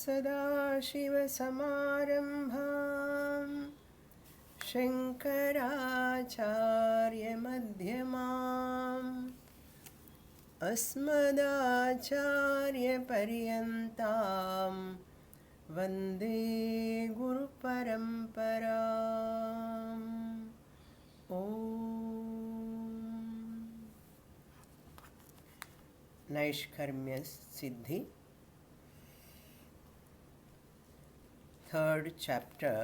सदाशिवसमारम्भां शङ्कराचार्यमध्यमाम् अस्मदाचार्यपर्यन्तां वन्दे गुरुपरम्पराम्। ॐ Naishkarmya Siddhi, third chapter,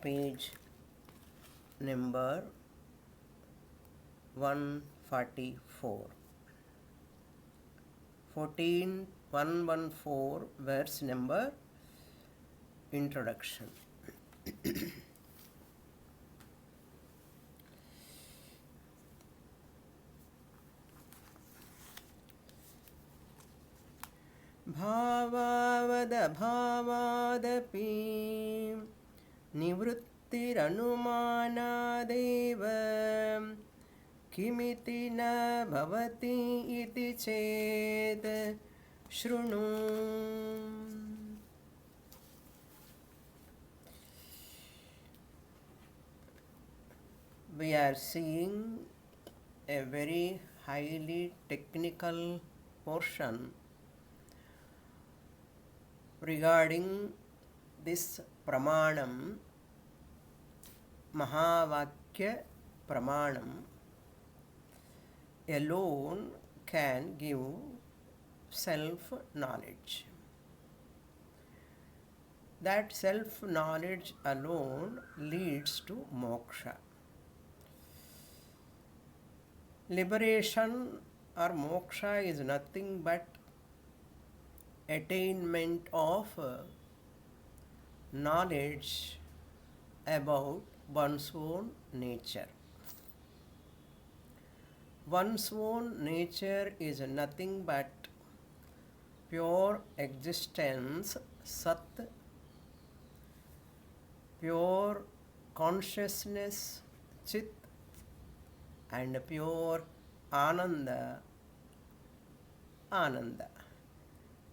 page number 144. 114 verse number, introduction. भावावदभावादपि निवृत्तिरनुमानादेव किमिति न भवति इति चेत् शृणु। We are seeing a very highly technical portion regarding this pramanam, Mahavakya pramanam alone can give self-knowledge. That self-knowledge alone leads to moksha. Liberation or moksha is nothing but attainment of knowledge about one's own nature. One's own nature is nothing but pure existence, Sat, pure consciousness, Chit, and pure Ananda, Ananda.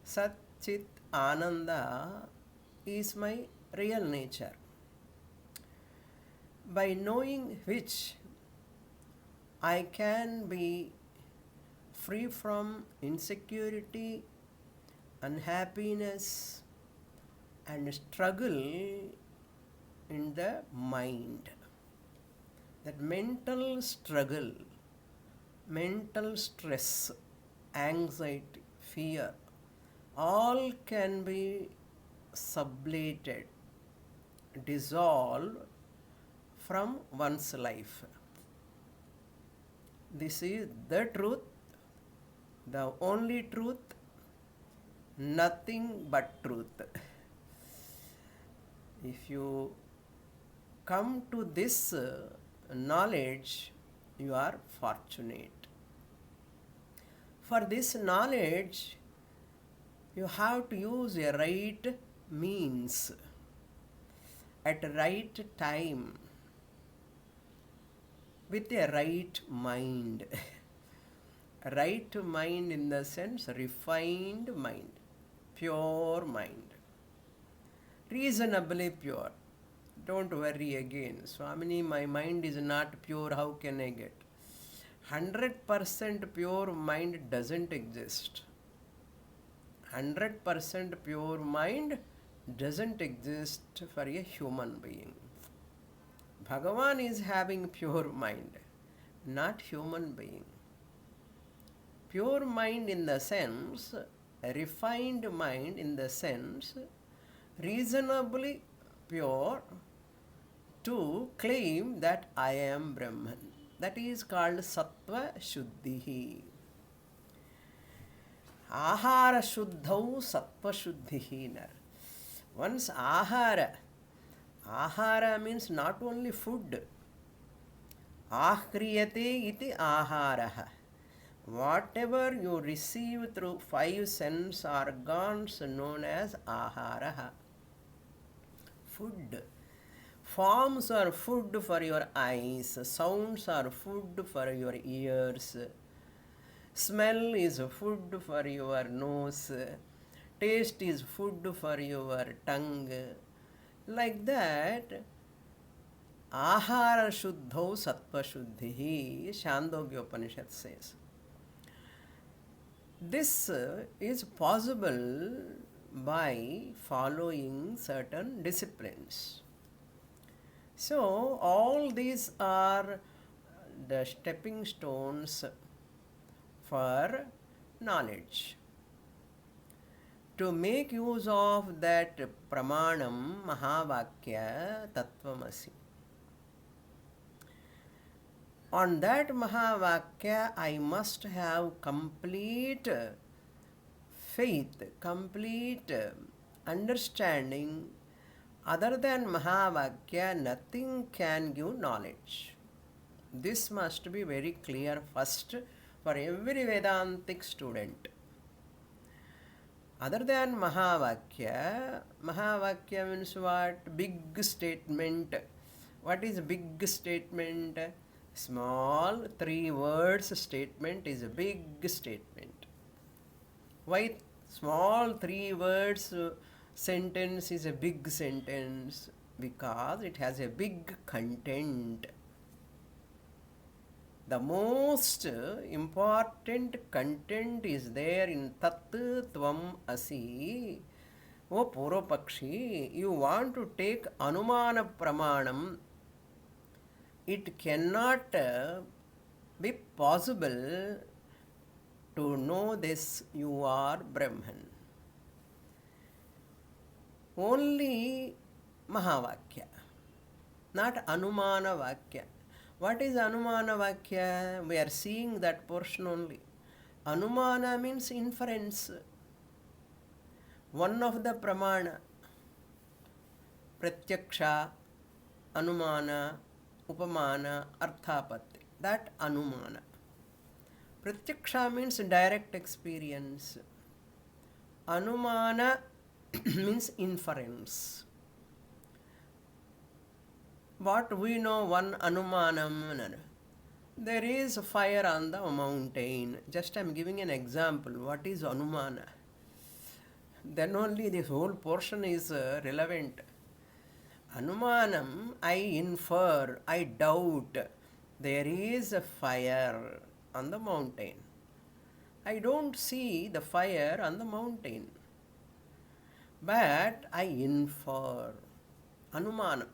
Sat, Chit, Ananda is my real nature, by knowing which I can be free from insecurity, unhappiness, and struggle in the mind. That mental struggle, mental stress, anxiety, fear, all can be sublated, dissolved from one's life. This is the truth, the only truth, nothing but truth. If you come to this knowledge, you are fortunate. For this knowledge, you have to use a right means at right time with a right mind. Right mind in the sense refined mind, pure mind, reasonably pure. Don't worry again, Swamini, my mind is not pure, how can I get? 100% pure mind doesn't exist. 100% pure mind doesn't exist for a human being. Bhagavan is having pure mind, not human being. Pure mind in the sense, a refined mind in the sense, reasonably pure to claim that I am Brahman. That is called Sattva Shuddhihi. Ahara Shuddhau Sattva Shuddhihi. Once Ahara means not only food. Ahriyate iti aharaha. Whatever you receive through 5 sense organs known as aharaha. Food. Forms are food for your eyes, sounds are food for your ears, Smell is food for your nose. Taste is food for your tongue. Like that, ahara shuddhau sattva shuddhihi, Chandogya Upanishad says. This is possible by following certain disciplines. So, all these are the stepping stones for knowledge. To make use of that pramanam, mahavakya, tattvamasi. On that mahavakya, I must have complete faith, complete understanding. Other than mahavakya, nothing can give knowledge. This must be very clear first for every Vedantic student. Other than Mahavakya, Mahavakya means what? Big statement. What is big statement? Small 3 words statement is a big statement. Why small 3 words sentence is a big sentence? Because it has a big content. The most important content is there in Tat Tvam Asi. O Purvapakshi, you want to take Anumana Pramanam. It cannot be possible to know this you are Brahman. Only Mahavakya, not Anumana Vakya. What is Anumana Vakya? We are seeing that portion only. Anumana means inference. One of the Pramana, Pratyaksha, Anumana, Upamana, Arthapatti. That Anumana. Pratyaksha means direct experience. Anumana means inference. What we know one Anumanam, there is fire on the mountain. Just I am giving an example. What is Anumana? Then only this whole portion is relevant. Anumanam, I infer, I doubt. There is a fire on the mountain. I don't see the fire on the mountain. But I infer. Anumanam.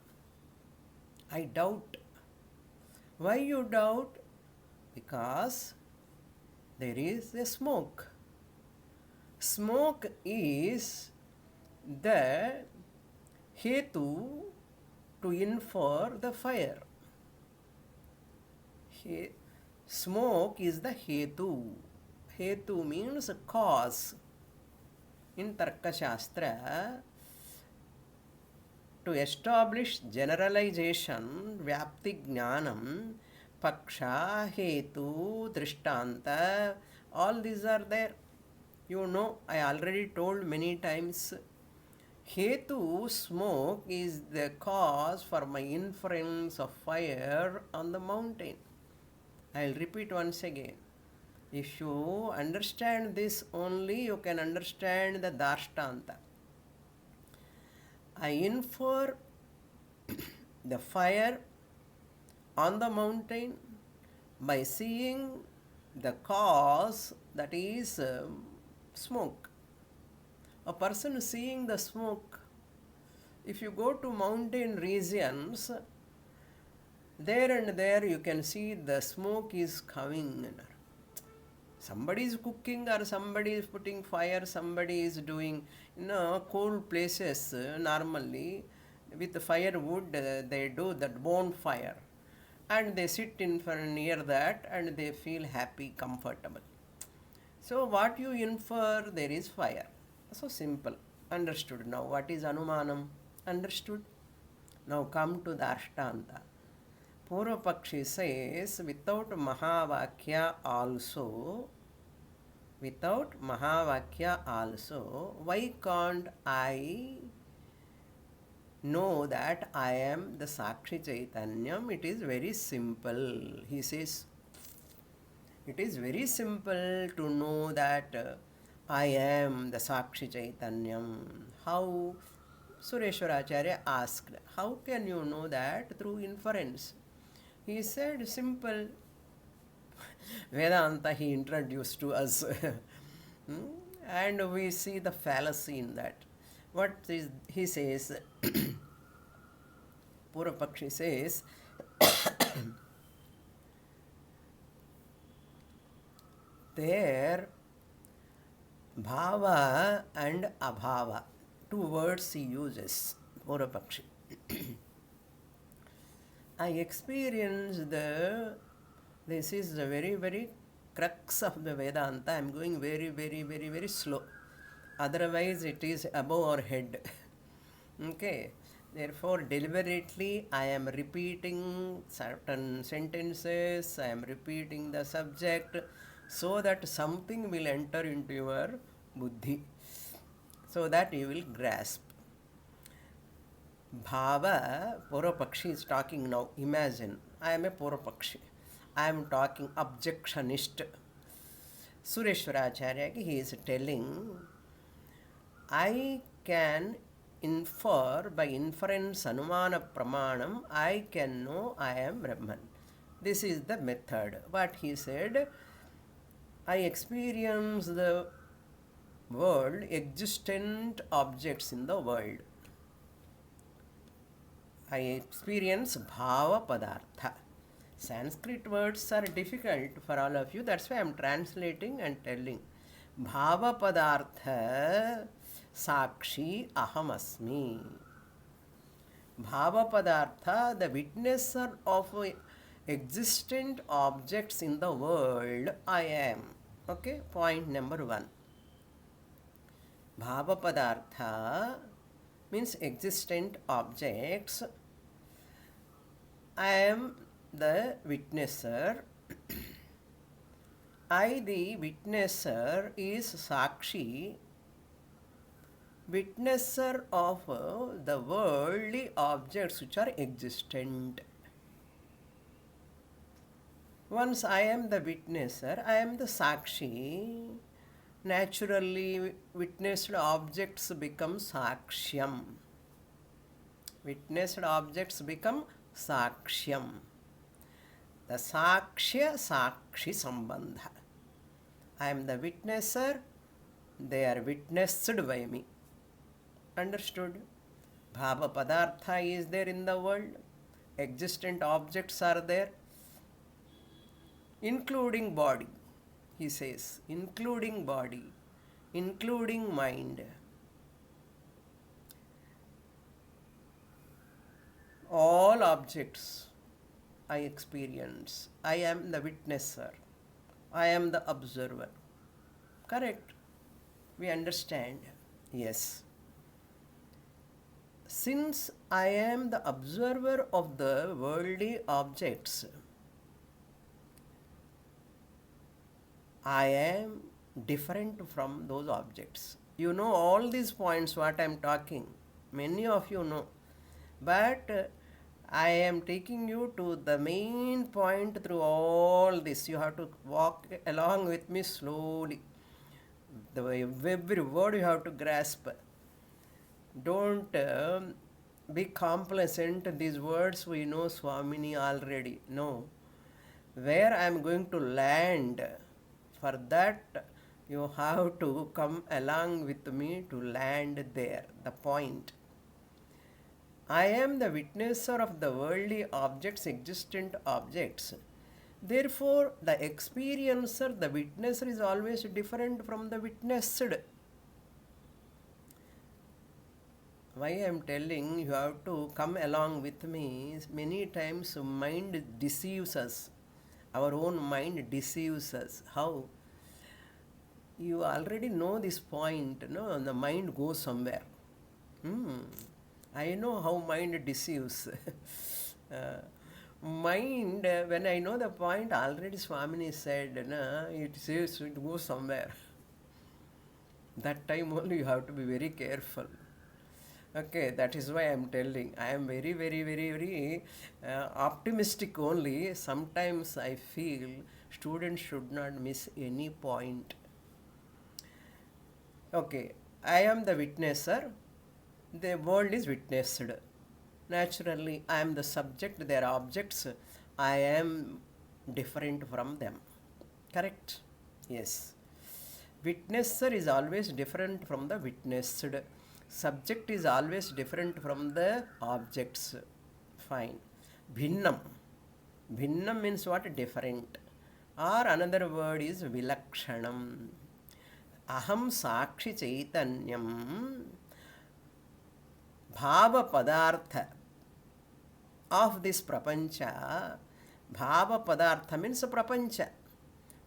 I doubt. Why you doubt? Because there is a smoke. Smoke is the hetu to infer the fire. Smoke is the hetu. Hetu means cause. In Tarka Shastra, to establish generalization, Vyapti Jnanam, Paksha, Hetu, Drishtanta, all these are there. You know, I already told many times. Hetu, smoke, is the cause for my inference of fire on the mountain. I will repeat once again. If you understand this only, you can understand the Darshtanta. I infer the fire on the mountain by seeing the cause, that is smoke. A person seeing the smoke, if you go to mountain regions, there and there you can see the smoke is coming. Somebody is cooking or somebody is putting fire, somebody is doing, cold places normally with firewood they do that bonfire and they sit in near that and they feel happy, comfortable. So what you infer, there is fire. So simple. Understood. Now what is Anumanam? Understood. Now come to the Ashtanta. Purvapakshi says, without Mahavakya also, why can't I know that I am the Sakshi Chaitanyam? It is very simple. He says, It is very simple to know that I am the Sakshi Chaitanyam. How? Sureshwaracharya asked, how can you know that? Through inference. He said, simple. Vedanta he introduced to us. Hmm? And we see the fallacy in that. What is, he says, Purapakshi says, there bhava and abhava, two words he uses, Purapakshi. I experience this is the very, very crux of the Vedanta. I am going very, very, very, very slow. Otherwise, it is above our head. Okay. Therefore, deliberately, I am repeating certain sentences, I am repeating the subject so that something will enter into your buddhi, so that you will grasp. Bhava, Purapakshi is talking now. Imagine, I am a Purapakshi. I am talking objectionist. Sureshwaracharya, he is telling, I can infer by inference, anumana pramanam, I can know I am Brahman. This is the method. What he said, I experience the world, existent objects in the world. I experience bhava padartha. Sanskrit words are difficult for all of you. That's why I am translating and telling. Bhava padartha sakshi ahamasmi. Bhava padartha, the witnesser of existent objects in the world, I am. Okay, point number 1. Bhava padartha means existent objects. I am the witnesser. I, the witnesser, is Sakshi, witnesser of the worldly objects which are existent. Once I am the witnesser, I am the Sakshi. Naturally, witnessed objects become Sakshyam. Witnessed objects become Sakshyam. The Sakshya Sakshi Sambandha. I am the witnesser, they are witnessed by me. Understood? Bhava Padartha is there in the world. Existent objects are there, including body. He says, including body, including mind. All objects I experience. I am the witnesser. I am the observer. Correct? We understand? Yes. Since I am the observer of the worldly objects, I am different from those objects. You know all these points what I am talking. Many of you know. But I am taking you to the main point through all this. You have to walk along with me slowly. Every word you have to grasp. Don't be complacent. These words we know Swamini already. No. Where I am going to land, for that you have to come along with me to land there. The point. I am the witnesser of the worldly objects, existent objects. Therefore, the experiencer, the witnesser is always different from the witnessed. Why I am telling you have to come along with me, many times mind deceives us. Our own mind deceives us. How? You already know this point, no? The mind goes somewhere. I know how mind deceives. Mind, when I know the point, already Swamini said, it says it goes somewhere. That time only you have to be very careful. Okay, that is why I am telling. I am very optimistic only. Sometimes I feel Students should not miss any point. Okay, I am the witnesser, the world is witnessed. Naturally, I am the subject, they are objects, I am different from them. Correct? Yes. Witnesser is always different from the witnessed. Subject is always different from the objects. Fine. Bhinnam. Bhinnam means what? Different. Or another word is vilakshanam. Aham sakshi chaitanyam bhava padartha of this prapancha. Bhava padartha means prapancha.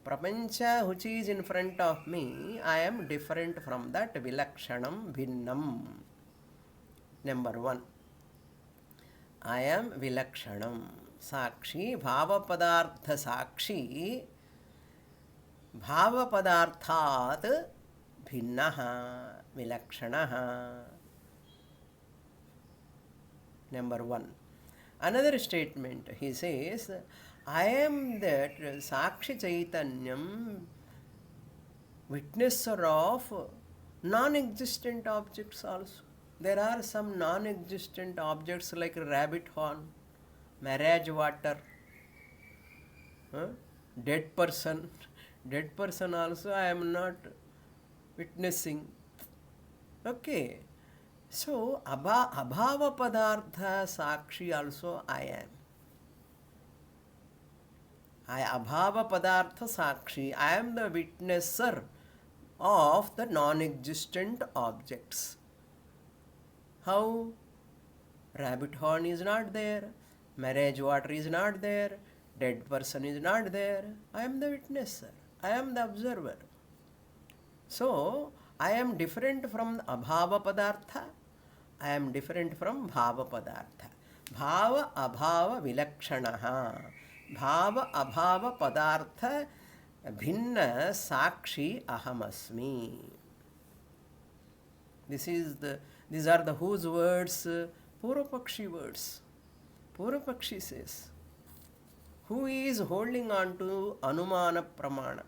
Prapancha which is in front of me, I am different from that. Vilakshanam bhinnam. Number 1. I am vilakshanam. Sakshi, bhava padartha sakshi, bhava padarthat bhinnaha, vilakshanaha. Number 1. Another statement, he says, I am that Sakshi Chaitanyam, witnesser of non-existent objects also. There are some non-existent objects like rabbit horn, marriage water, dead person. Dead person also I am not witnessing. Okay. So, abhava padartha sakshi also I am. I abhava padartha sakshi. I am the witnesser of the non-existent objects. How? Rabbit horn is not there, marriage water is not there, dead person is not there. I am the witnesser. I am the observer. So, I am different from abhava padartha. I am different from bhava padartha. Bhava abhava vilakshanaha. Bhava abhava padartha bhinna sakshi ahamasmi. These are the whose words? Purvapakshi words. Purvapakshi says, who is holding on to Anumana Pramana?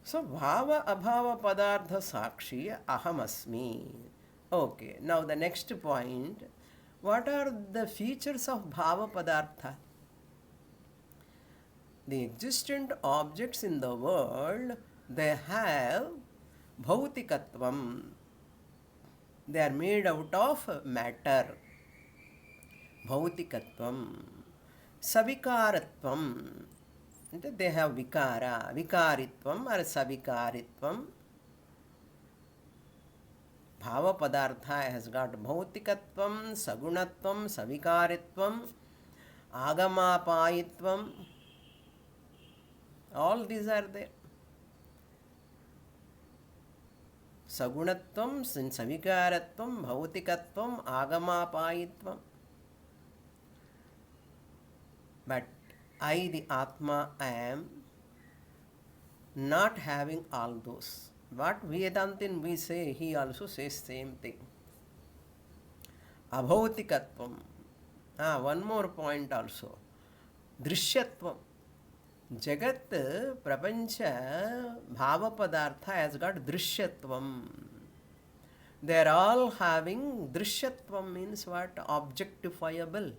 So, bhava abhava padartha sakshi ahamasmi. Okay, now the next point. What are the features of bhava padartha? The existent objects in the world, they have bhautikatvam. They are made out of matter. Bhautikatvam. Savikaratvam. They have vikara. Vikaritvam or savikaritvam. Bhava padartha has got bhautikatvam, sagunatvam, savikaritvam, agamapayitvam. All these are there. Sagunatvam, savikaratvam, bhautikatvam, agamapayitvam. But I, the Atma, I am not having all those. What Vedantin we say, he also says same thing. Abhautikatvam. One more point also. Drishyatvam. Jagat, Prapancha, Bhava Padartha has got Drishyatvam. They are all having Drishyatvam means what? Objectifiable,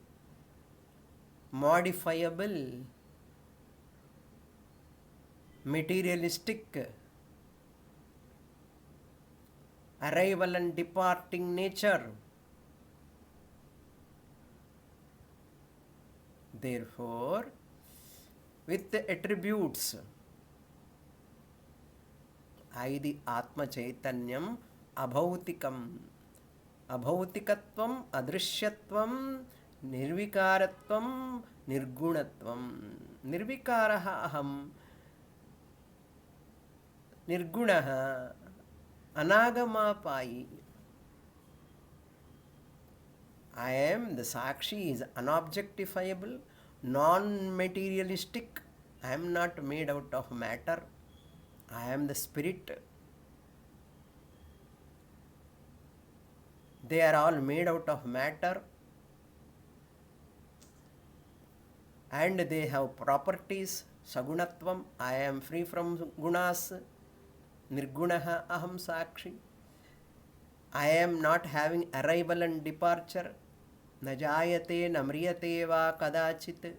modifiable, materialistic, arrival and departing nature. Therefore, with the attributes, I, the Atma Chaitanyam, abhautikam. Abhautikatvam, adrishyatvam, nirvikaratvam, nirgunatvam. Nirvikaraha aham, nirgunaha, anagamapayi. I am the Sakshi is unobjectifiable, non-materialistic. I am not made out of matter. I am the spirit. They are all made out of matter. and they have properties. Sagunatvam, I am free from gunas. Nirgunaha aham sakshi. I am not having arrival and departure. Na jayate na mriyate va kadachit.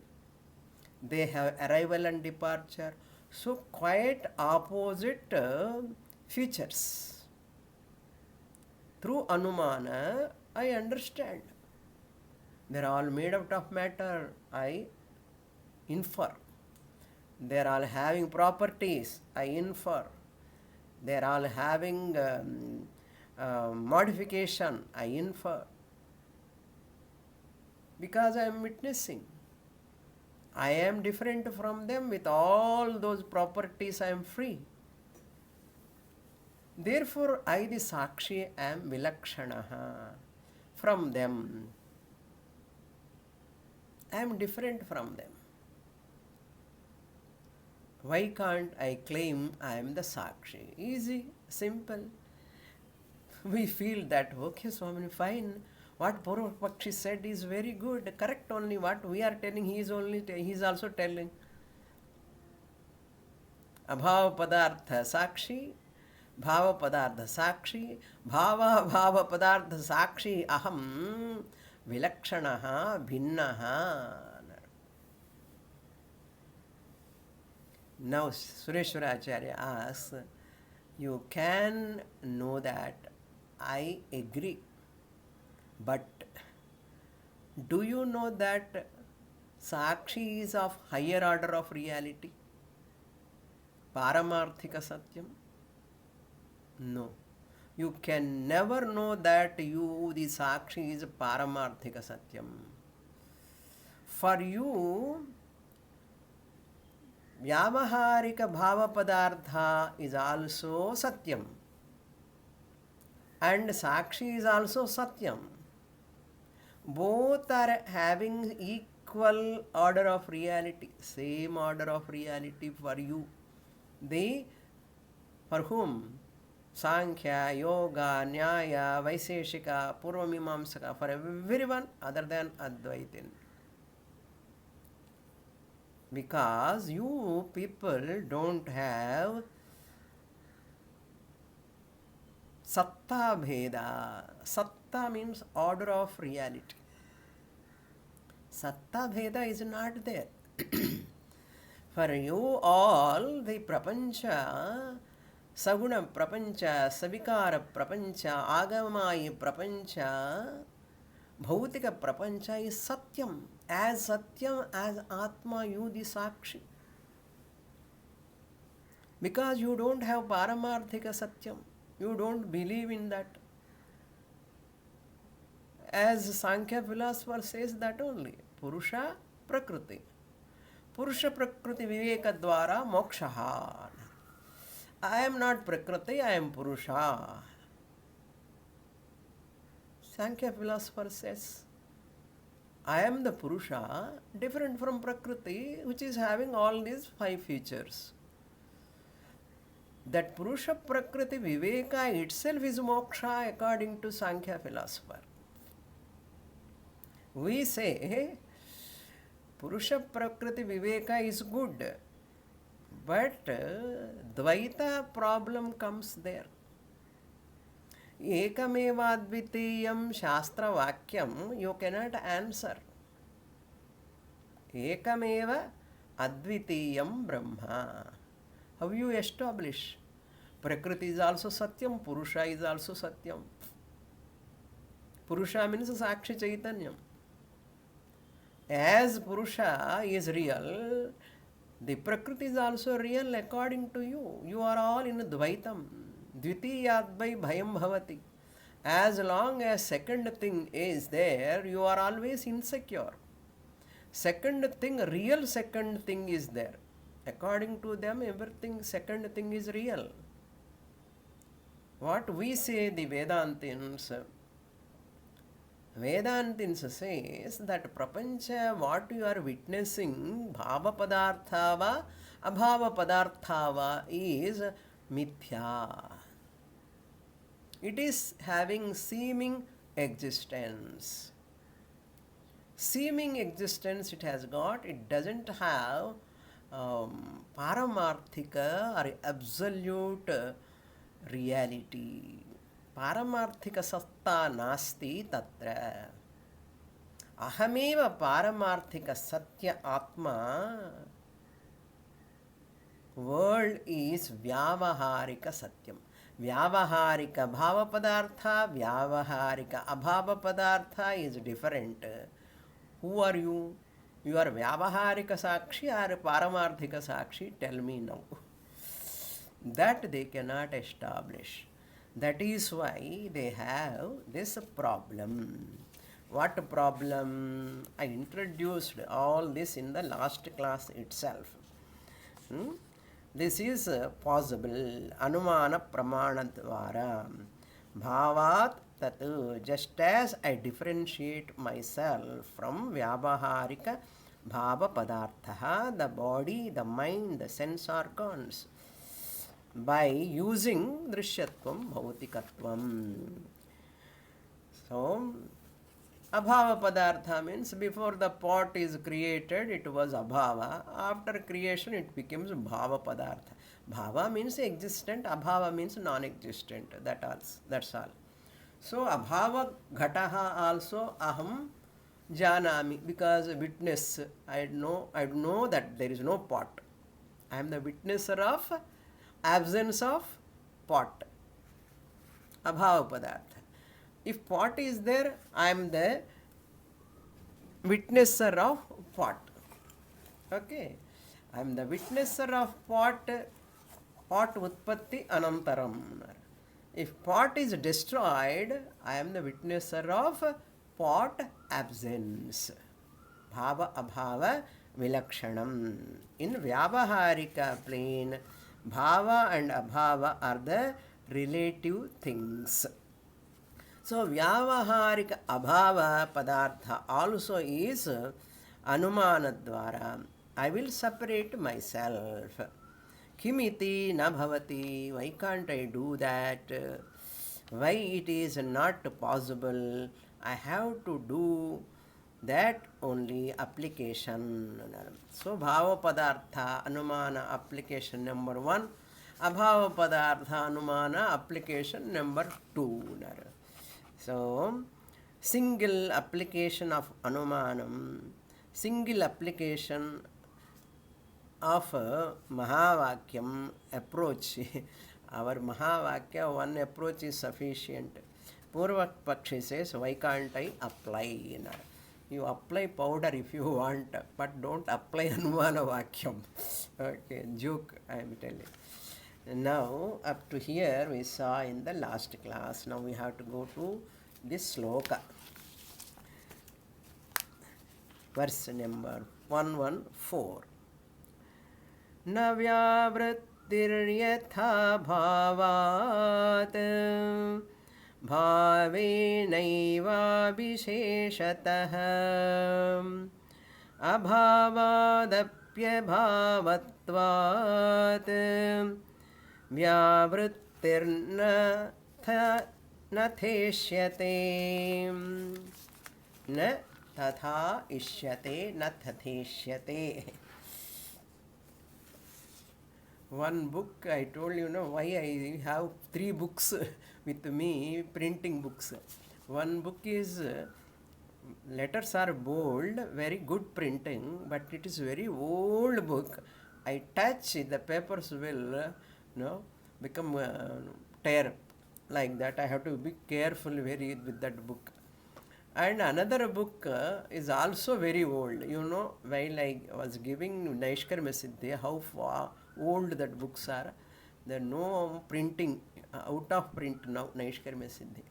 They have arrival and departure. So quite opposite features. Through Anumana, I understand. They are all made out of matter. I infer. They are all having properties. I infer. They are all having modification. I infer. Because I am witnessing. I am different from them. With all those properties, I am free. Therefore, I, the Sakshi, am Vilakshanaha from them. I am different from them. Why can't I claim I am the Sakshi? Easy, simple. We feel that, okay, Swamini, fine. What Purvapakshi said is very good, correct only. What we are telling, he is also telling. Abhava padartha sakshi, bhava padartha sakshi, bhava padartha sakshi aham vilakshanaha bhinnaha. Now Sureshwara Acharya asks, you can know that I agree, but do you know that Sakshi is of higher order of reality? Paramarthika Satyam? No. You can never know that you, the Sakshi, is Paramarthika Satyam. For you, Vyavaharika Bhava Padartha is also Satyam. And Sakshi is also Satyam. Both are having equal order of reality, same order of reality for you. They, for whom? Sankhya, Yoga, Nyaya, Vaiseshika, Purvamimamsaka, for everyone other than Advaitin. Because you people don't have Satta Bheda. Satta means order of reality. Satta Bheda is not there. For you all, the Prapancha, Saguna Prapancha, Savikara Prapancha, Agamayi Prapancha, Bhautika Prapancha is Satyam. As Satyam as Atma, you the Sakshi. Because you don't have Paramarthika Satyam. You don't believe in that. As Sankhya philosopher says that only. Purusha Prakriti. Purusha Prakriti Viveka Dwara Mokshaha. I am not Prakriti, I am Purusha. Sankhya philosopher says, I am the Purusha, different from Prakriti, which is having all these 5 features. That Purusha Prakriti Viveka itself is moksha according to Sankhya philosopher. We say Purusha Prakriti Viveka is good, but Dvaita problem comes there. Ekameva advitiyam shastra vakyam you cannot answer. Ekameva advitiyam Brahma. How you establish? Prakriti is also Satyam, Purusha is also Satyam. Purusha means Sakshi Chaitanyam. As Purusha is real, the Prakriti is also real according to you. You are all in Dvaitam. Dvitiyadvai bhayam bhavati. As long as second thing is there, you are always insecure. Second thing, real second thing is there. According to them, everything second thing is real. What we say, the Vedantins says that prapancha, what you are witnessing, bhava padarthava, abhava padarthava, is mithya. It is having seeming existence. Seeming existence it has got, it doesn't have paramarthika or absolute reality. Paramarthika satta nasti tatra. Ahameva paramarthika satya atma. World is vyavaharika satyam. Vyavaharika bhava padartha, vyavaharika abhava padartha is different. Who are you? You are vyavaharika sakshi or paramarthika sakshi? Tell me now. That they cannot establish. That is why they have this problem. What problem? I introduced all this in the last class itself. This is possible. Anumana pramana dvara. Bhavat tat, just as I differentiate myself from vyavaharika bhava padartha, the body, the mind, the sense organs, by using drishyatvam bhautikatvam. So, abhava padartha means before the pot is created, it was abhava. After creation, it becomes bhava padartha. Bhava means existent, abhava means non-existent. That's all. So, abhava ghataha also aham janami, because witness, I know that there is no pot. I am the witnesser of absence of pot. Abhava padartha. If pot is there, I am the witnesser of pot. Okay. I am the witnesser of pot utpatti anantaram. If pot is destroyed, I am the witnesser of pot absence. Bhava abhava vilakshanam. In vyavaharika plane, bhava and abhava are the relative things. So, vyavaharika abhava padartha also is anumana dvara. I will separate myself. Kimiti na bhavati. Why can't I do that? Why it is not possible? I have to do that only application. So, bhava padartha anumana application number 1. Abhava padartha anumana application number 2. So, single application of anumanam, single application of Mahavakyam approach. Our Mahavakya, one approach is sufficient. Purva Pakshi says, why can't I apply? You apply powder if you want, but don't apply Anumana Vakyam. Okay, joke I am telling. Now, up to here we saw in the last class. Now we have to go to this sloka. Verse number 114. Navyavrittiryatha bhavat bhavenaiva visheshatah abhavadapyabhavatvat vyavrittirna natheshyate na tatha ishyate na tateshyate. One book, I told you, why I have 3 books with me, printing books. One book is, letters are bold, very good printing, but it is very old book. I touch, the papers will become tear. Like that, I have to be careful very with that book. And another book is also very old. While I was giving Naishkarmya Siddhi, how far old that books are. There are no printing, out of print now, Naishkarmya Siddhi.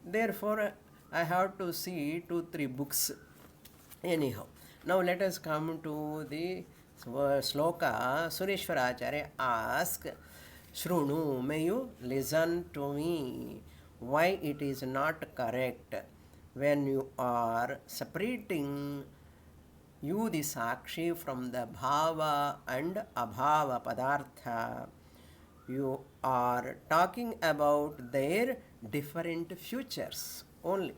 Therefore, I have to see 2-3 books. Anyhow, now let us come to the sloka. Sureshwaracharya asks, Shrunu, may you listen to me? Why it is not correct when you are separating you the sakshi from the bhava and abhava padartha. You are talking about their different futures only.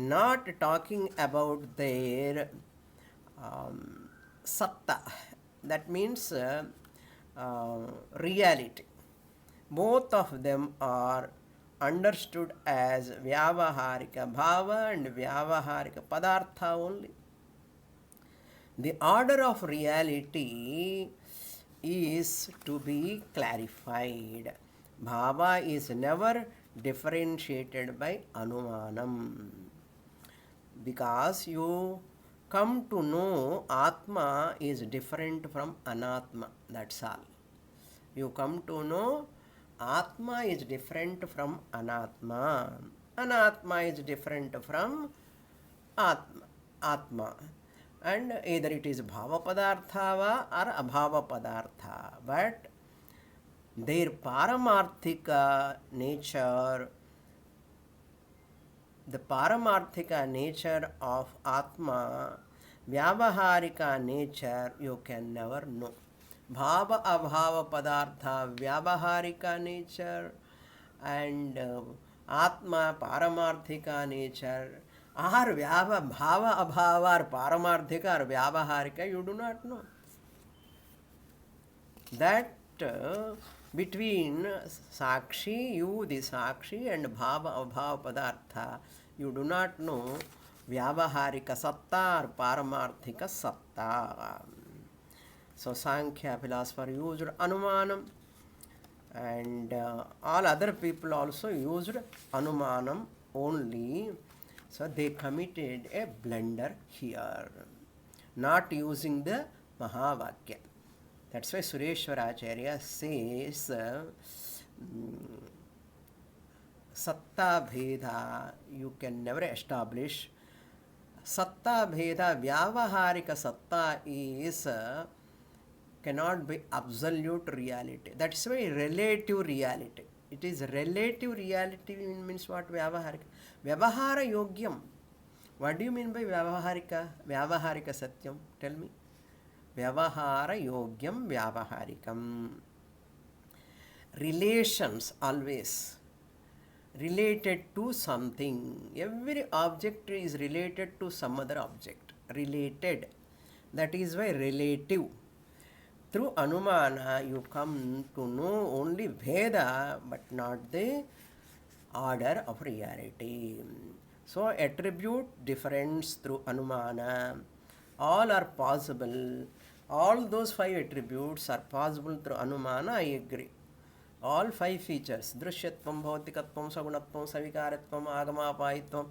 not talking about their satta, that means reality. Both of them are understood as vyavaharika bhava and vyavaharika padartha only. The order of reality is to be clarified. Bhava is never differentiated by anumanam. Because you come to know Atma is different from Anatma. That's all. You come to know Atma is different from Anatma. Anatma is different from Atma. And either it is Bhava Padartha or Abhava Padartha. But their Paramarthika nature, the Paramarthika nature of Atma, Vyavaharika nature, you can never know. Bhava Abhava Padartha, Vyavaharika nature, and Atma, Paramarthika nature, or Bhava Abhava or Paramarthika or Vyavaharika, you do not know. That between Sakshi, you the Sakshi, and Bhava Abhava Padartha, you do not know Vyavaharika Satta or Paramarthika Satta. So Sankhya philosopher used Anumanam, and all other people also used Anumanam only. So they committed a blunder here, not using the Mahavakya. That's why Sureshwaracharya says Satta Bheda you can never establish. Satta Bheda, Vyavaharika Satta is cannot be absolute reality. That's why relative reality. It is relative reality means what? Vyavaharika. Vyavahara Yogyam. What do you mean by Vyavaharika? Vyavaharika Satyam. Tell me. Vyavahara Yogyam Vyavaharikam. Relations always related to something. Every object is related to some other object. Related. That is why relative. Through Anumana, you come to know only Veda, but not the order of reality. So, attribute difference through Anumana. All are possible. All those 5 attributes are possible through Anumana, I agree. All 5 features, Drishyatvam, Bhautikatvam, Sagunatvam, Savikaratvam, Agamapayitvam,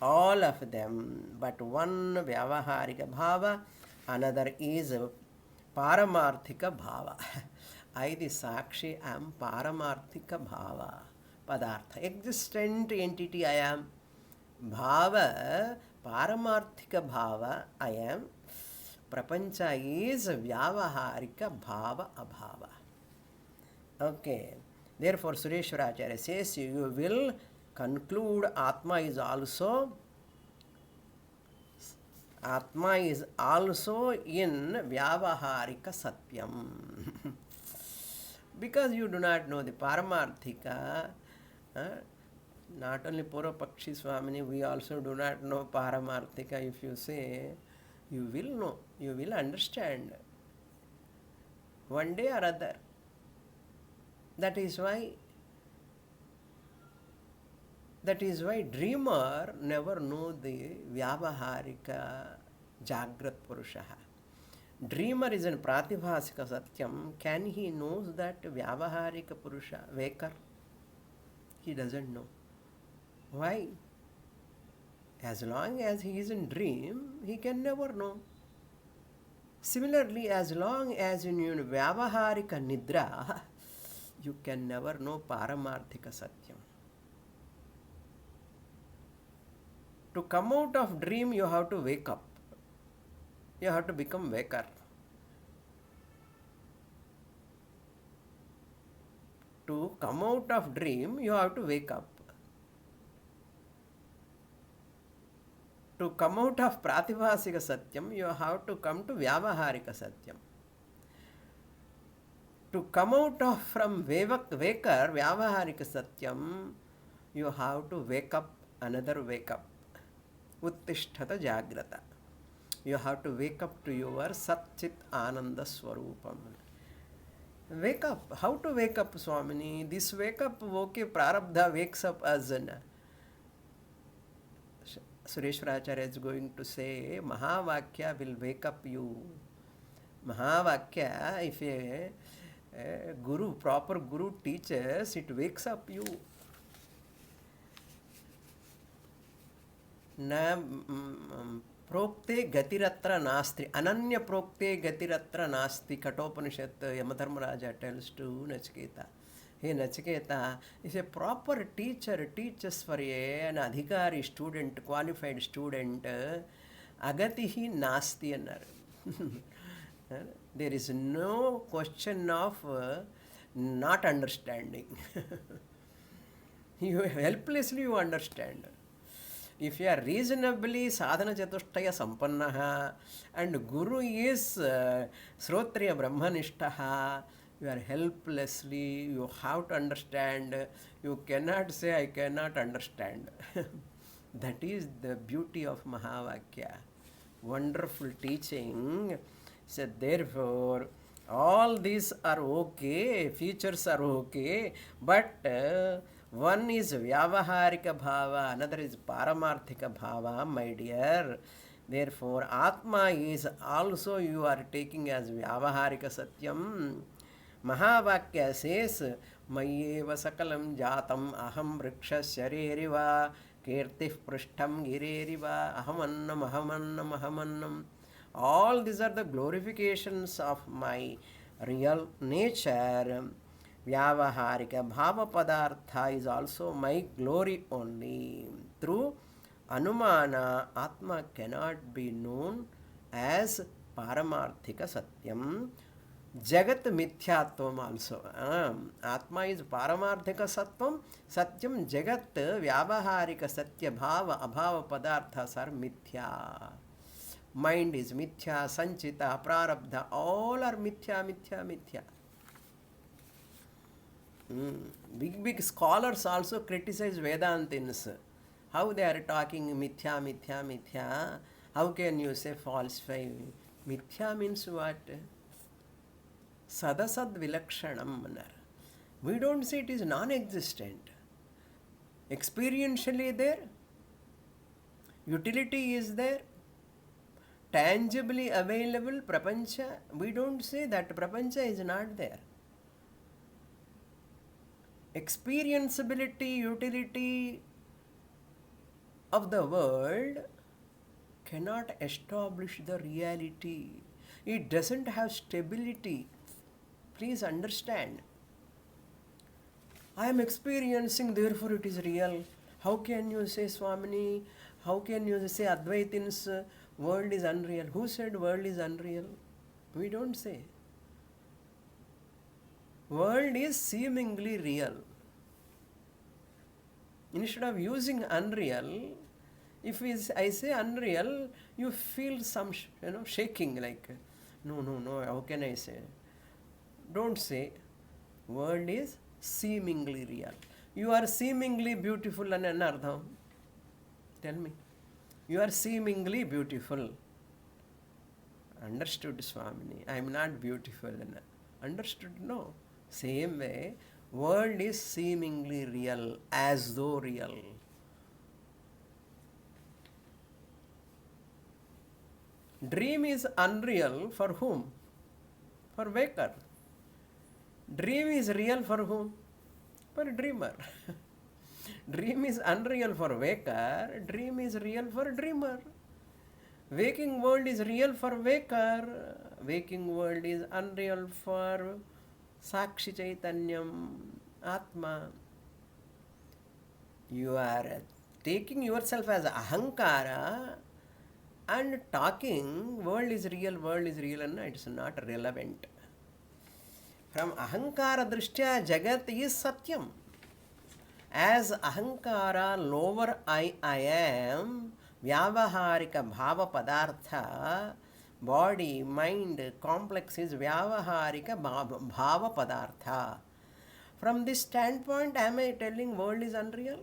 all of them. But one Vyavaharika Bhava, another is Paramarthika Bhava. I, the Sakshi, am Paramarthika Bhava. Padartha. Existent entity I am. Bhava, Paramarthika Bhava I am. Prapancha is Vyavaharika Bhava Abhava. Okay. Therefore, Sureshwaracharya says you will conclude Atma is also in Vyavaharika Satyam. Because you do not know the Paramarthika, not only Purvapakshi Swamini, we also do not know Paramarthika. If you say, you will know, you will understand one day or other. That is why dreamer never know the Vyavaharika Jagrat Purushaha. Dreamer is in Pratibhasika Satyam. Can he knows that Vyavaharika Purusha, Vakar? He doesn't know. Why? As long as he is in dream, he can never know. Similarly, as long as in Vyavaharika Nidra, you can never know Paramarthika Satyam. To come out of dream, you have to wake up. You have to become waker. To come out of dream, you have to wake up. To come out of Pratibhasika Satyam, you have to come to Vyavaharika Satyam. To come out of from Vakar, Vyavaharika Satyam, you have to wake up another wake up. uttishtata jagrata. You have to wake up to your Sat Chit Ananda Swarupam. Wake up. How to wake up, Swamini? This wake up, okay, Prarabdha wakes up as an. Sureshwaracharya is going to say, Mahavakya will wake up you. Mahavakya, if a guru, proper guru teaches, it wakes up you. Na Prokte gatiratra nasti, ananya prokte gatiratra nasti, Kathopanishad, Yamadharmaraja tells to Nachiketa. Hey Nachiketa, if a proper teacher teaches for an adhikari student, qualified student, agatihi nasti annar. There is no question of not understanding. You helplessly you understand. If you are reasonably sadhana chatushtaya sampannaha and guru is srotriya brahmanishtaha, you are helplessly, you have to understand. You cannot say, I cannot understand. That is the beauty of Mahavakya. Wonderful teaching. So therefore, all these are okay, features are okay, but one is Vyavaharika Bhava, another is Paramarthika Bhava, my dear. Therefore, Atma is also you are taking as Vyavaharika Satyam. Mahavakya says, Mayeva Sakalam Jatam Aham Vriksha Shaririva Kirtif Prishtam Giririva Ahamannam Ahamannam Ahamannam. All these are the glorifications of my real nature. Vyavaharika Bhava Padartha is also my glory only. Through Anumana, Atma cannot be known as Paramarthika Satyam. Jagat Mithyatvam also. Atma is Paramarthika Sattvam. Satyam Jagat Vyavaharika Satya Bhava Abhava Padarthas are Mithya. Mind is Mithya, Sanchita, Prarabdha, all are Mithya, Mithya, Mithya. Big scholars also criticize Vedantins. How they are talking Mithya, Mithya, Mithya. How can you say falsify? Mithya means what? Sadasad Vilakshanam. We don't say it is non-existent. Experientially there. Utility is there. Tangibly available prapancha, we don't say that prapancha is not there. Experienceability, utility of the world cannot establish the reality. It doesn't have stability. Please understand. I am experiencing, therefore it is real. How can you say, Swamini? How can you say Advaitins? World is unreal. Who said world is unreal? We don't say. World is seemingly real. Instead of using unreal, if I say unreal, you feel some shaking like, no, how can I say? Don't say. World is seemingly real. You are seemingly beautiful and anardham. Tell me. You are seemingly beautiful. Understood, Swamini. I am not beautiful. Understood? No. Same way, world is seemingly real, as though real. Dream is unreal for whom? For waker. Dream is real for whom? For dreamer. Dream is unreal for waker, dream is real for dreamer. Waking world is real for waker, waking world is unreal for Sakshi Chaitanyam, Atma. You are taking yourself as Ahankara and talking world is real, and it's not relevant. From Ahankara Drishtya, Jagat is Satyam. As Ahankara, lower I am, Vyavaharika Bhava Padartha, body, mind, complex is Vyavaharika Bhava Padartha. From this standpoint, am I telling world is unreal?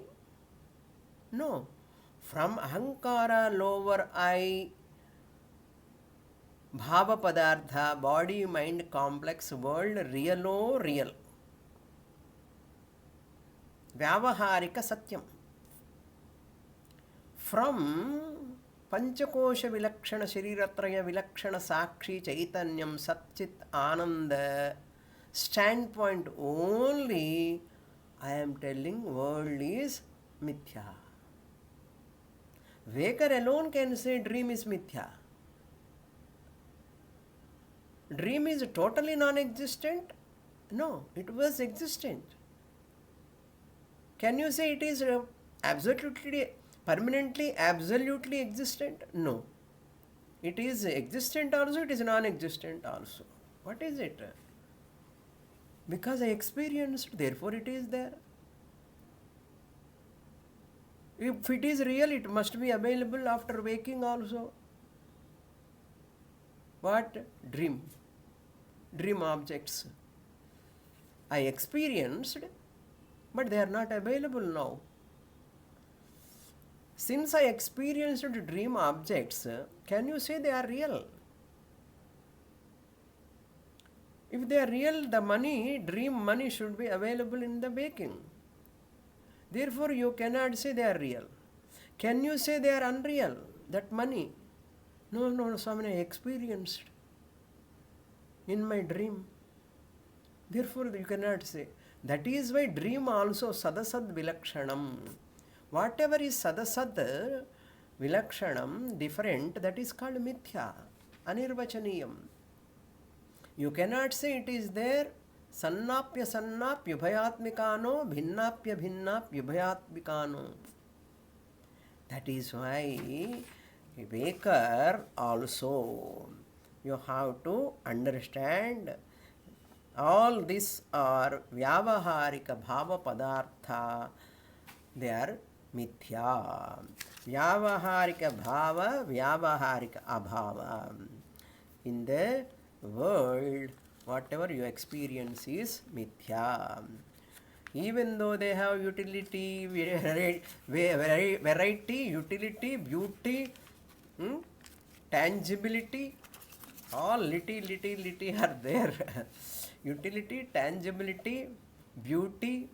No. From ahankara, lower I, bhava padartha, body, mind, complex, world, real, real. Vyavaharika satyam. From Panchakosha Vilakshana Shariratraya Vilakshana Sakshi Chaitanyam Satchit Ananda standpoint only, I am telling world is mithya. Waker alone can say dream is mithya. Dream is totally non-existent? No, it was existent. Can you say it is absolutely, permanently, absolutely existent? No. It is existent also, it is non-existent also. What is it? Because I experienced, therefore it is there. If it is real, it must be available after waking also. What? Dream. Dream objects. I experienced, but they are not available now. Since I experienced dream objects, can you say they are real? If they are real, the money, dream money should be available in the waking. Therefore, you cannot say they are real. Can you say they are unreal? That money? No, Swamini, I experienced in my dream. Therefore, you cannot say. That is why dream also sadasad vilakshanam. Whatever is sadasad vilakshanam, different, that is called mithya, anirvachaniyam. You cannot say it is there. Sannapya sannapya bhayatmikano, bhinnapya bhinnapya bhayatmikano. That is why waker also, you have to understand all these are vyavaharika bhava padartha, they are mithya. Vyavaharika bhava, vyavaharika abhava. In the world, whatever you experience is mithya. Even though they have utility, variety, utility, beauty, tangibility, all litty are there. Utility, tangibility, beauty,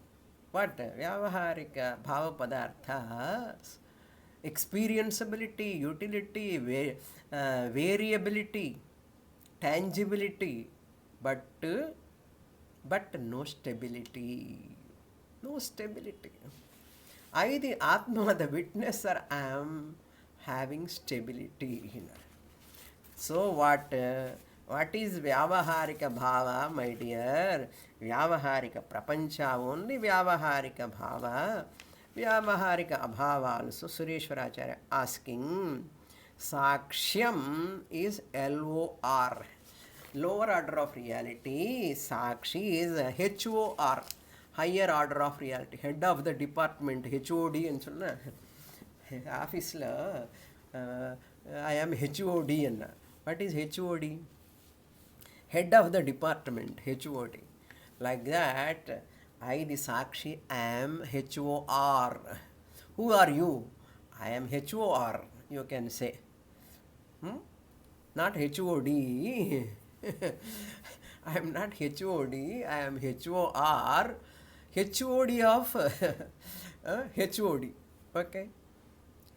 what? Vyavaharika, bhava padarthas, experienceability, utility, variability, tangibility, but no stability. No stability. I, the Atma, the witnesser, am having stability in her. So what is Vyavaharika Bhava, my dear? Vyavaharika Prapancha only Vyavaharika Bhava. Vyavaharika Abhava also. Sureshwaracharya asking. Sakshyam is LOR. Lower order of reality. Sakshi is HOR. Higher order of reality. Head of the department. HOD and so on. Office la, I am HOD. What is HOD? Head of the department, HOD. Like that, I, the Sakshi, am HOR. Who are you? I am HOR, you can say. Not HOD. I am not HOD, I am HOR. HOD of HOD. Okay?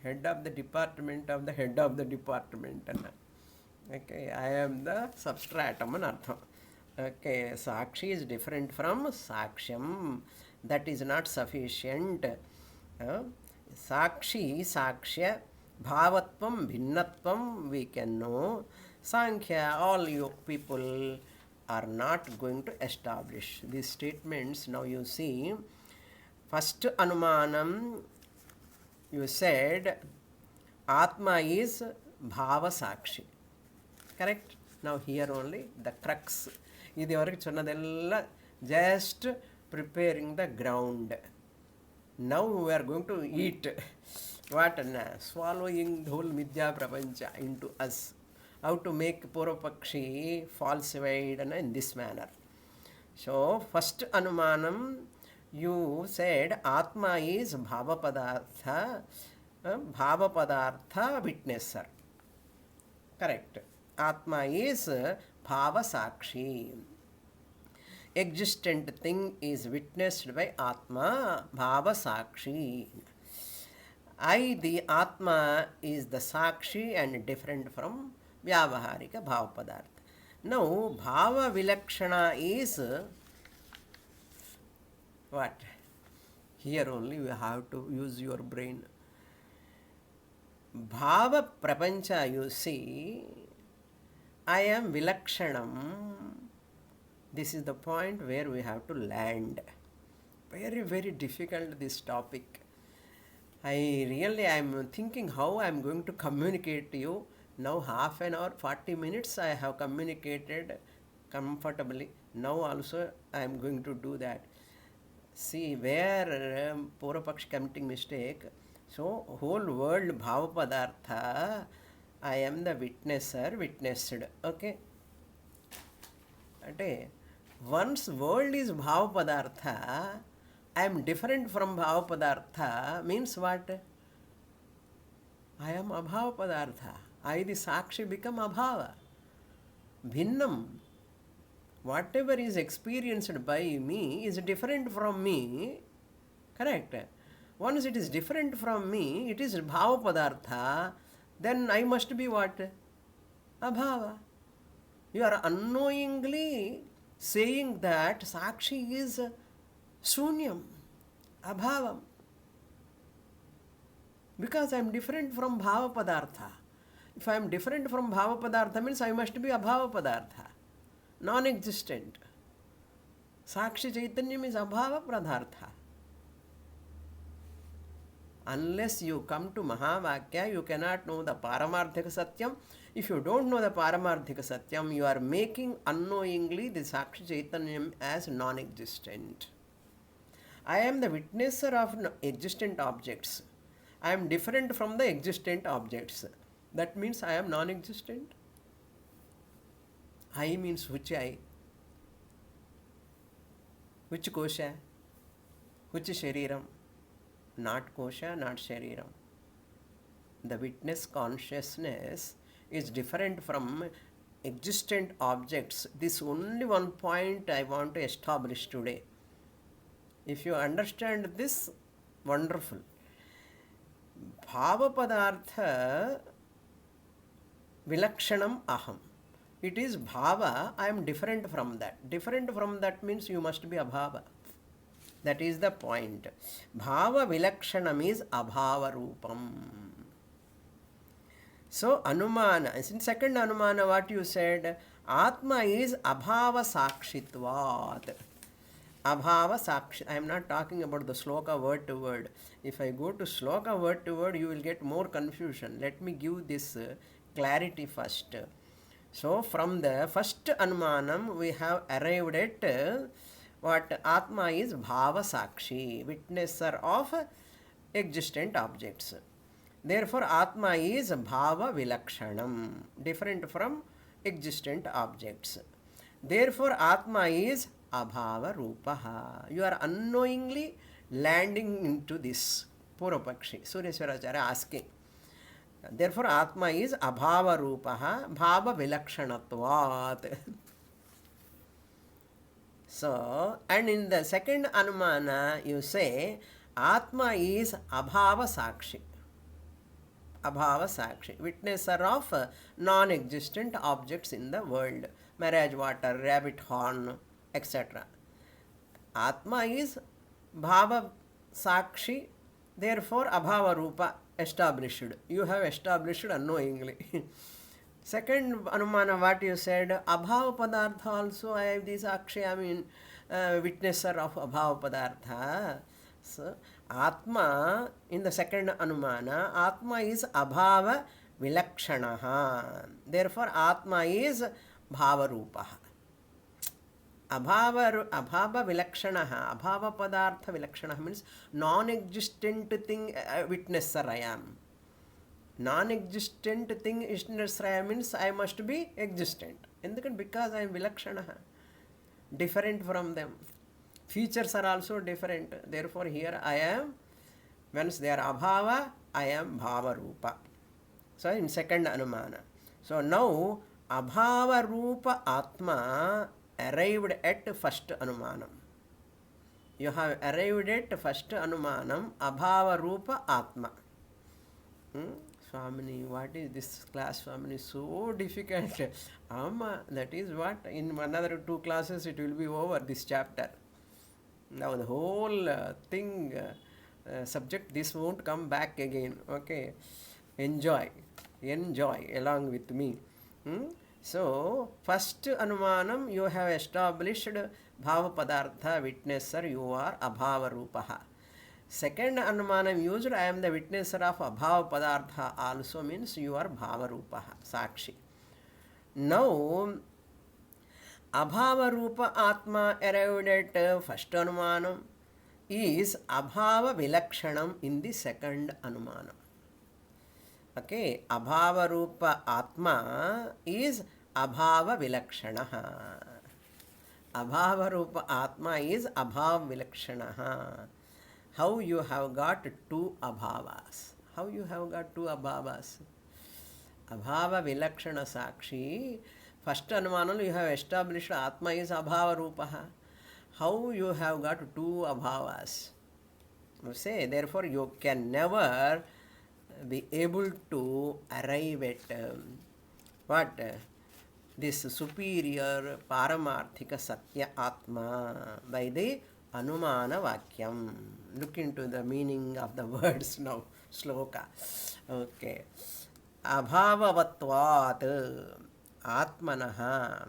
Head of the department of the head of the department. Okay, I am the substratum and artham. Okay, Sakshi is different from Sakshyam. That is not sufficient. Sakshi, Sakshya, Bhavatvam, Bhinnatvam, we can know. Sankhya, all you people are not going to establish these statements. Now you see, first Anumanam, you said Atma is Bhava Sakshi. Correct? Now here only the crux. Just preparing the ground. Now we are going to eat. What? Swallowing the whole Midya Prapancha into us. How to make Purvapakshi falsified in this manner. So, first Anumanam, you said Atma is Bhava Padartha. Bhava Padartha witnesser. Correct. Atma is Bhava Sakshi. Existent thing is witnessed by Atma, Bhava Sakshi. I, the Atma, is the Sakshi and different from Vyavaharika Bhava Padartha. Now, Bhava Vilakshana is what? Here only you have to use your brain. Bhava Prapancha, you see, I am Vilakshanam. This is the point where we have to land. Very, very difficult this topic. I am thinking how I am going to communicate to you. Now half an hour, 40 minutes I have communicated comfortably. Now also I am going to do that. See where Purapaksh committing mistake. So whole world Bhava Padartha, I am the witnesser, witnessed. Okay. Ante, once world is Bhava Padartha, I am different from Bhava Padartha means what? I am Abhava Padartha. I, the Sakshi, become Abhava. Bhinnam. Whatever is experienced by me is different from me. Correct? Once it is different from me, it is Bhava Padartha, then I must be what? Abhava. You are unknowingly saying that Sakshi is Shunyam, Abhavam. Because I am different from Bhava Padartha. If I am different from Bhava Padartha means I must be Abhava Padartha, non-existent. Sakshi Chaitanyam is Abhava Padartha. Unless you come to Mahavakya, you cannot know the Paramarthika Satyam. If you don't know the Paramarthika Satyam, you are making unknowingly the Sakshi Chaitanyam as non-existent. I am the witnesser of existent objects. I am different from the existent objects. That means I am non-existent. I means which I? Which kosha? Which shariram? Not kosha, not shariram. The witness consciousness is different from existent objects. This only one point I want to establish today. If you understand this, wonderful. Bhava Padartha Vilakshanam Aham. It is Bhava, I am different from that. Different from that means you must be Abhava. That is the point. Bhava Vilakshanam is Abhava Rupam. So, Anumana, in second Anumana, what you said? Atma is Abhava Sakshitvat. Abhava Sakshi. I am not talking about the sloka word to word. If I go to sloka word to word, you will get more confusion. Let me give this clarity first. So, from the first Anumanam, we have arrived at what Atma is Bhava Sakshi, witnesser of existent objects. Therefore, Atma is Bhava Vilakshanam, different from existent objects. Therefore, Atma is Abhava Rupaha. You are unknowingly landing into this. Purapakshi, Suryaswaracharya asking. Therefore, Atma is Abhava Rupaha, Bhava Vilakshanatvat. So, and in the second Anumana, you say Atma is Abhava Sakshi. Abhava Sakshi, witnesser of non-existent objects in the world. Marriage water, rabbit horn, etc. Atma is Bhava Sakshi, therefore Abhava Rupa established. You have established unknowingly. Second Anumana, what you said, Abhava Padartha also, I have this Sakshi, I mean witnesser of Abhava Padartha. So, Atma, in the second Anumana, Atma is Abhava Vilakshanaha. Therefore, Atma is Bhava Rupaha. Abhava Vilakshanaha, Abhava Padartha Vilakshanaha means non-existent thing witnesser I am. Non-existent thing witnesser I am means I must be existent. Because I am Vilakshanaha, different from them. Features are also different. Therefore, here I am, once they are Abhava, I am Bhava Rupa. So in second Anumana. So now Abhava Rupa Atma arrived at first Anumanam. You have arrived at first Anumanam, Abhava Rupa Atma. Swamini, what is this class, Swamini? So difficult. That is what, in another 2 classes it will be over, this chapter. Now the whole subject, this won't come back again. Okay, enjoy along with me. So first Anumanam, you have established Bhava Padartha witnesser, you are Abhava Rupaha. Second Anumanam used, I am the witnesser of Abhava Padartha also, means you are Bhava Rupaha, Sakshi. Now Abhava Rupa Atma arrived at first Anumanam is Abhava Vilakshanam in the second Anumanam. Okay, Abhava Rupa Atma is Abhava Vilakshanaha. Abhava Rupa Atma is Abhava Vilakshanaha. How you have got 2 abhavas? How you have got 2 abhavas? Abhava Vilakshana Sakshi. First Anumanam you have established Atma is Abhava Rupaha. How you have got 2 abhavas? You say, therefore you can never be able to arrive at what? This superior Paramarthika Satya Atma by the Anumana Vakyam. Look into the meaning of the words now. Sloka. Okay. Abhavavatvat Atmanaha.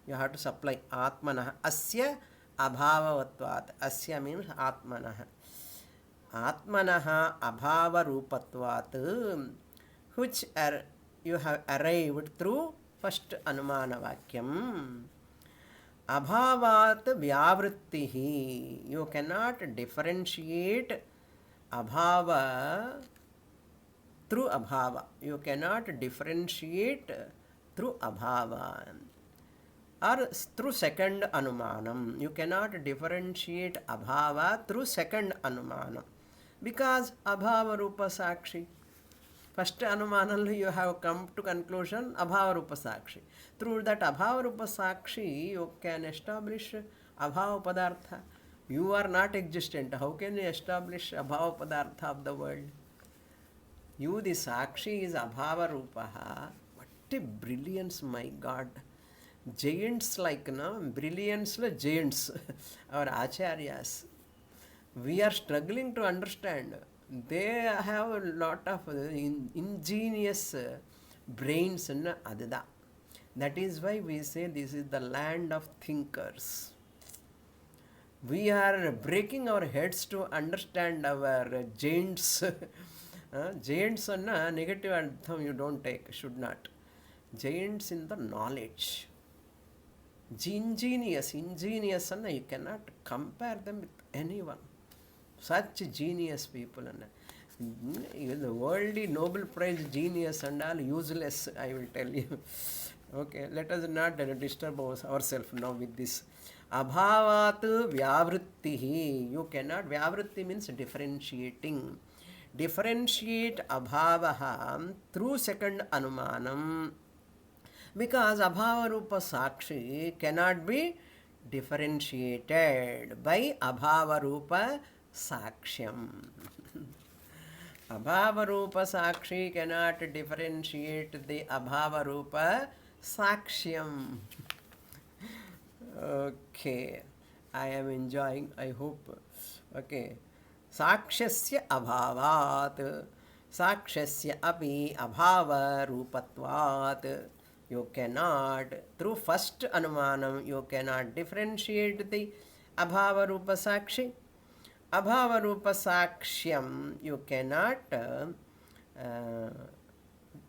You have to supply Atmanaha. Asya Abhavavatvat. Asya means Atmanaha. Atmanaha Abhava Rupatvat, which you have arrived through first Anumana Vakyam. Abhavat Vyavrittihi. You cannot differentiate Abhava through Abhava. You cannot differentiate through Abhava. Or through second Anumanam. You cannot differentiate Abhava through second Anumanam. Because Abhava Rupa Sakshi. First Anumanam you have come to conclusion Abhava Rupa Sakshi. Through that Abhava Rupa Sakshi you can establish Abhava Padartha. You are not existent. How can you establish Abhava Padartha of the world? You, the Sakshi, is Abhava Rupaha. What a brilliance, my God. Giants like, brilliance like giants, our acharyas. We are struggling to understand. They have a lot of ingenious brains in Adida. That is why we say this is the land of thinkers. We are breaking our heads to understand our giants. Giants on negative artham you don't take, should not. Giants in the knowledge. Ingenious, and you cannot compare them with anyone. Such genius people. The worldly Nobel Prize genius and all useless, I will tell you. Okay, let us not disturb ourselves now with this. Abhavat Vyavrittihi. You cannot, Vyavritti means differentiating. Differentiate Abhavaha through second Anumanam. Because Abhava Rupa Sakshi cannot be differentiated by Abhava Rupa Sakshyam. Abhava Rupa Sakshi cannot differentiate the Abhava Rupa Sakshyam. Okay, I am enjoying, I hope. Okay. Sakshasya Abhavat. Sakshasya api Abhava Rupatvat. You cannot, through first Anumanam, you cannot differentiate the Abhava Rupa Sakshi. Abhava Rupa Sakshyam, you cannot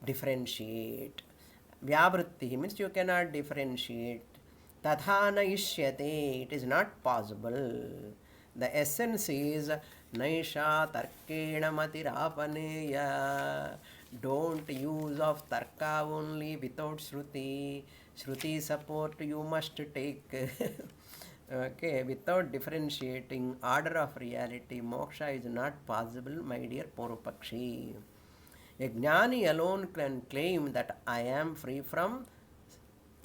differentiate. Vyavritti means you cannot differentiate. Tatha naishyate, it is not possible. The essence is Naisha Tarkena Matirapaneya. Don't use of Tarka only without Shruti. Shruti support you must take. Okay, without differentiating order of reality, moksha is not possible, my dear Purupakshi. A jnani alone can claim that I am free from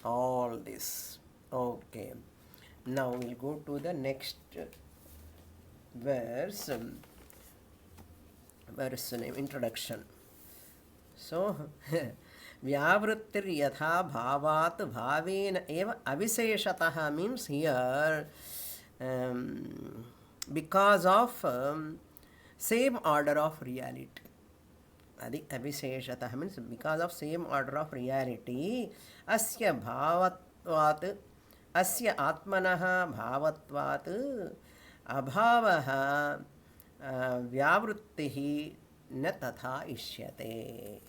all this. Okay. Now we'll go to the next verse. Verse name, introduction. So, vyavrittiryatha bhavat bhavena eva aviseshatah means here because of same order of reality. Adi aviseshatah means because of same order of reality. Asya bhavatvat asya atmanah bhavatvat abhavah vyavrittihi na tatha ishyate.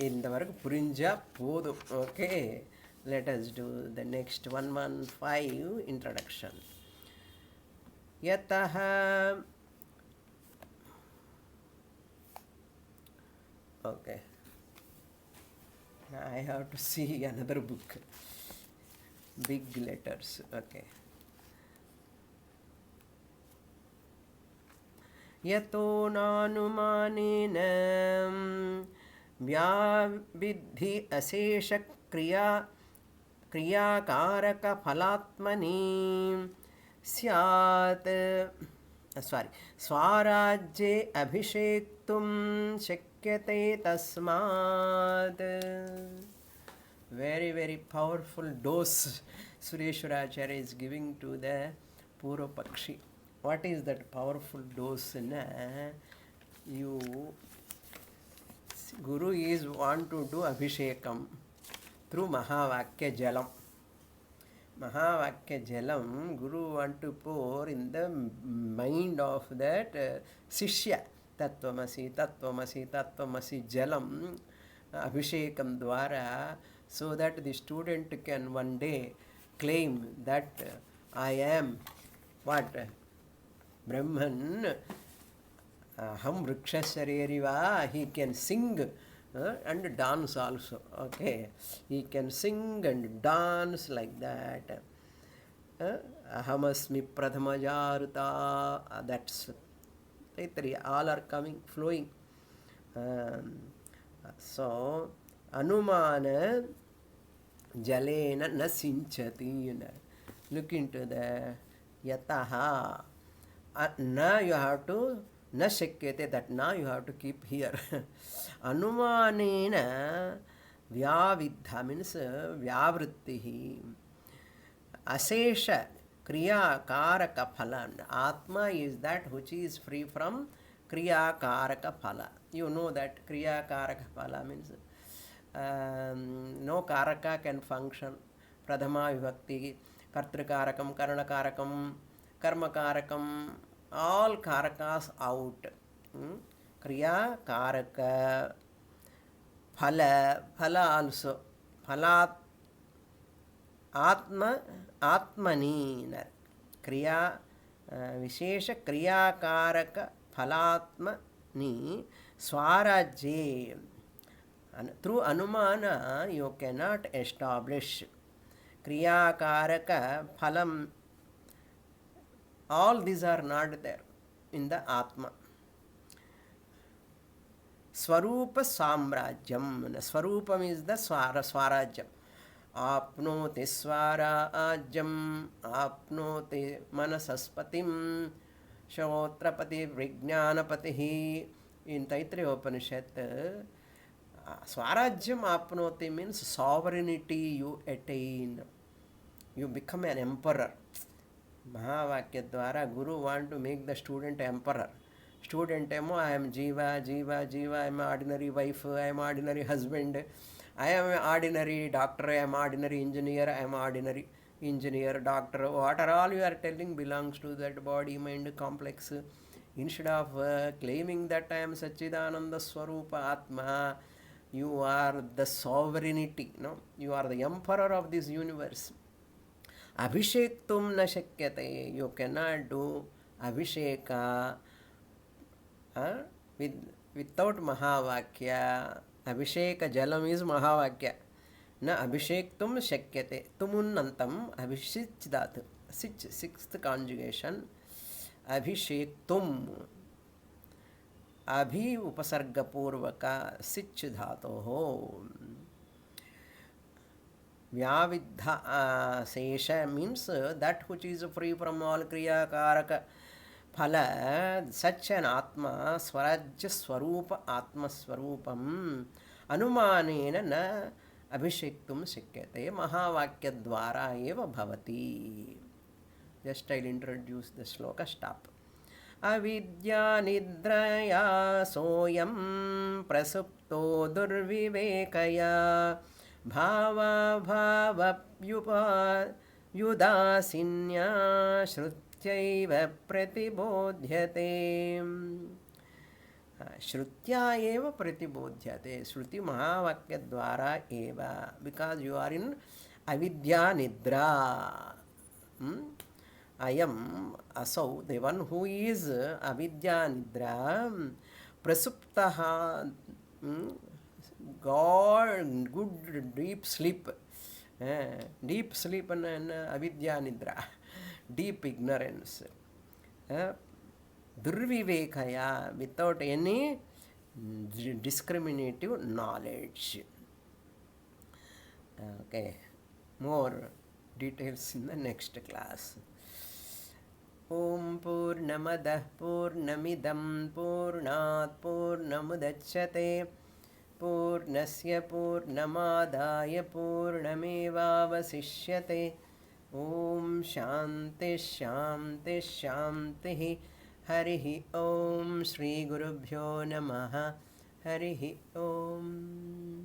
இந்த வரைக்கும் புரிஞ்சா போதும். Okay, let us do the next 115 introduction. Yatah okay, I have to see another book, big letters. Okay. Yato nanumanena व्याविद्धि अशेष क्रियाकारक फलात्मनि स्यात् स्वाराज्ये अभिषेक्तुं शक्यते तस्मात्. Very, very powerful dose Sureshwaracharya is giving to the Purupakshi. What is that powerful dose? You Guru is want to do Abhishekam through Mahavakya Jalam. Mahavakya Jalam, Guru want to pour in the mind of that Sishya. Tattvamasi, Tattvamasi, Tattvamasi Jalam, Abhishekam Dwara, so that the student can one day claim that I am what? Brahman. Ham Vrikshasaririva, he can sing and dance also. Okay, he can sing and dance like that. Ahamasmi Pradhamajaruta, that's all are coming, flowing. So, Anumana Jalena Nasinchati. Look into the Yataha. Now you have to na shakyate, that now you have to keep here. Anumanena vyavidha means vyavrittihi asesha kriya karaka phala. Atma is that which is free from kriya karaka phala. You know that kriya karaka phala means no karaka can function. Pradhama vibhakti, kartrikarakam, karanakarakam, karmakarakam, all karakas out. Kriya, karaka, phala, phala also. Phalat, atma, atmani. Kriya, vishesha kriya karaka phalatmani swarajye. Through anumana, you cannot establish kriya karaka phalam. All these are not there in the Atma. Swarupa Samrajyam. Swarupam is the Swarajyam. Apnoti Swarajyam, Apnoti Manasaspatim, Shrotrapati Vrijnanapatihi. In Taittiriya Upanishad, Swarajyam Apnoti means sovereignty you attain. You become an emperor. Mahavakya Dwara, Guru want to make the student emperor. Student emo, I am Jiva, Jiva, Jiva, I am ordinary wife, I am ordinary husband, I am ordinary doctor, I am ordinary engineer, I am ordinary engineer, doctor. What are all you are telling belongs to that body-mind complex. Instead of claiming that I am Satchidananda Swarupa Atma, you are the sovereignty. No? You are the emperor of this universe. Abhishektum na shakyate. You cannot do Abhisheka without Mahavakya. Abhisheka Jalam is Mahavakya. Na Abhishektum shakyate. Tumunnantam Abhishichdatu. sich, sixth conjugation, abhishektum, abhi upasarga purvaka sich dhatoho. Vyavidha sesha means that which is free from all kriya karaka phala, such an atma swarajya swarupa atma swarupam anumanena na abhishektum shikyate mahavakya dvara eva bhavati. Just I'll introduce the sloka. Stop. Avidya nidraya soyam prasupto durvivekaya bhava bhavavyupa yudasinya shrutyaiva pratibodhyate. Shrutya eva pratibodhyate. Shruti mahavakya dvara eva. Because you are in avidya nidra. I am asau, the one who is avidya nidra, prasuptaha, God, good deep sleep, deep sleep and avidya nidra, deep ignorance, durvivekaya, without any discriminative knowledge. Okay, more details in the next class. Om Purnamadah Purnamidam Purnat Purnamudachyate Purnasya Purnamadaya Purnamevavasishyate. Om Shanti Shanti Shanti. Harihi Om Shri Gurubhyo Namaha. Harihi Om.